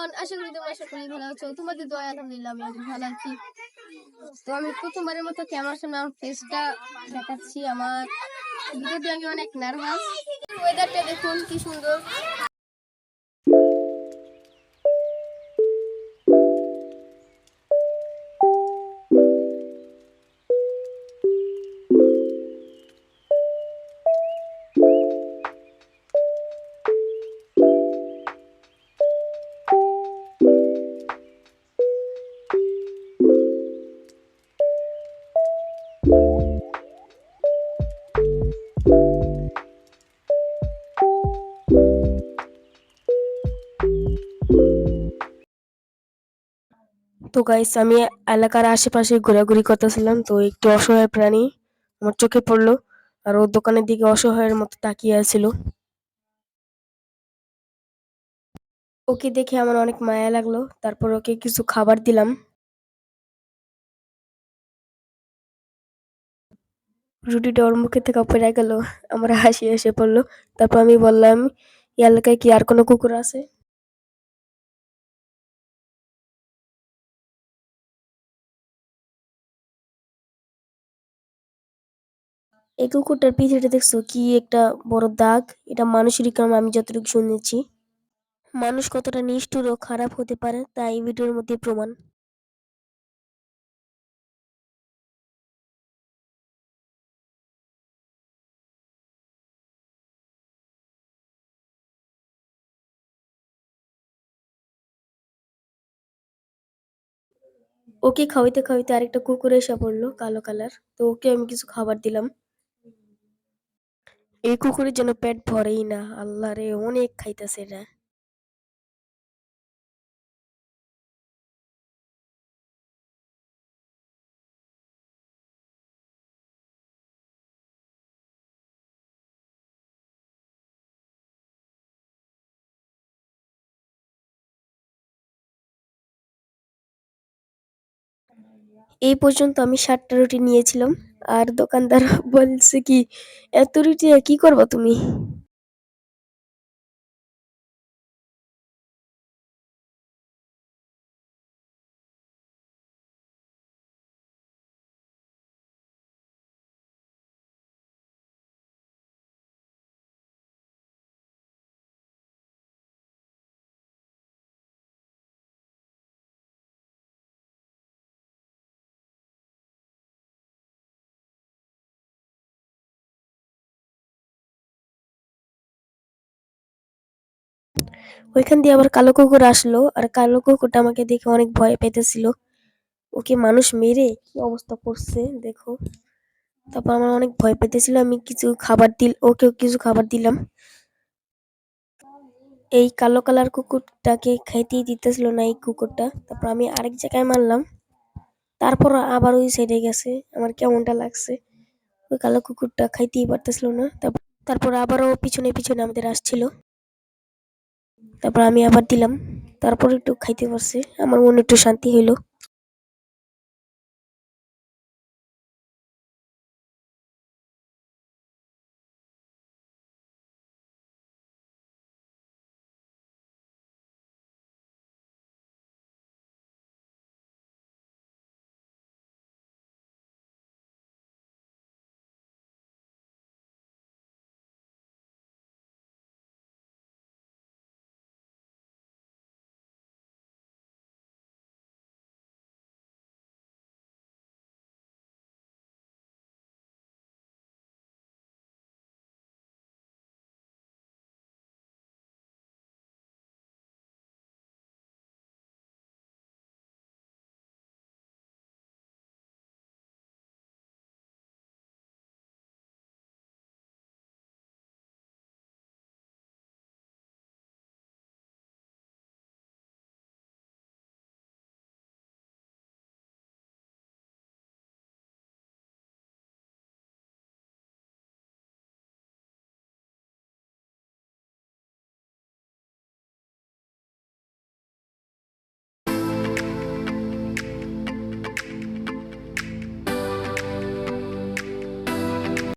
Everyone, আশা করি তোমরা সকলেই ভালো আছো। তোমাদের দোয়ায় আলহামদুলিল্লাহ আমি অনেক ভালো আছি। তো আমি প্রথমবারের মতো ক্যামেরার সামনে আমার ফেসটা দেখাচ্ছি। আমার ভিডিওতে আমি অনেক নার্ভাস। ওয়েদারটা দেখুন কি সুন্দর। তো গাইস, আমি এলাকার আশেপাশে ঘোরাঘুরি করতেছিলাম, তো একটু অসহায় প্রাণী আমার চোখে পড়লো। আর ও দোকানের দিকে অসহায়ের মতো তাকিয়ে আছিল। ওকে দেখে আমার অনেক মায়া লাগলো। তারপর ওকে কিছু খাবার দিলাম। রুটিটা ওর মুখে থেকে পড়ে গেল। আমার হাসি এসে পড়লো। তারপর আমি বললাম, এই এলাকায় কি আর কোনো কুকুর আছে? এই কুকুরটার পিঠেটা দেখছো কি একটা বড় দাগ? এটা মানুষেরই কাম, আমি যতটুকু শুনেছি। মানুষ কতটা নিষ্ঠুর ও খারাপ হতে পারে তা এই ভিডিওর মধ্যে প্রমাণ। ওকে খাওয়াইতে খাওয়াইতে আরেকটা কুকুর এসে পড়লো, কালো কালার। তো ওকে আমি কিছু খাবার দিলাম। এই কুকুরের জন্য পেট ভরেই না, আল্লাহ রে, অনেক খাইতেছে এটা। এই পর্যন্ত আমি 7টা রুটি নিয়েছিলাম। আর দোকানদার বলছে কি, এত রুটি আর কি করবা তুমি? ওইখান দিয়ে আবার কালো কুকুর আসলো, আর কালো কুকুরটা আমাকে দেখে অনেক ভয় পেতেছিল। ওকে মানুষ মেরে কি অবস্থা করছে দেখো। তারপর আমার অনেক ভয় পেতেছিল, আমি কিছু খাবার ওকে কিছু খাবার দিলাম। এই কালো কালার কুকুরটাকে খাইতেই দিতেছিল না এই কুকুরটা। তারপর আমি আরেক জায়গায় মারলাম। তারপর আবার ওই সাইডে গেছে। আমার কেমনটা লাগছে, ওই কালো কুকুরটা খাইতেই পারতেছিল না। তারপর আবারও পিছনে পিছনে আমাদের আসছিল। তারপর আমি আবার দিলাম। তারপর একটু খাইতে পারছে, আমার মনে একটু শান্তি হইলো।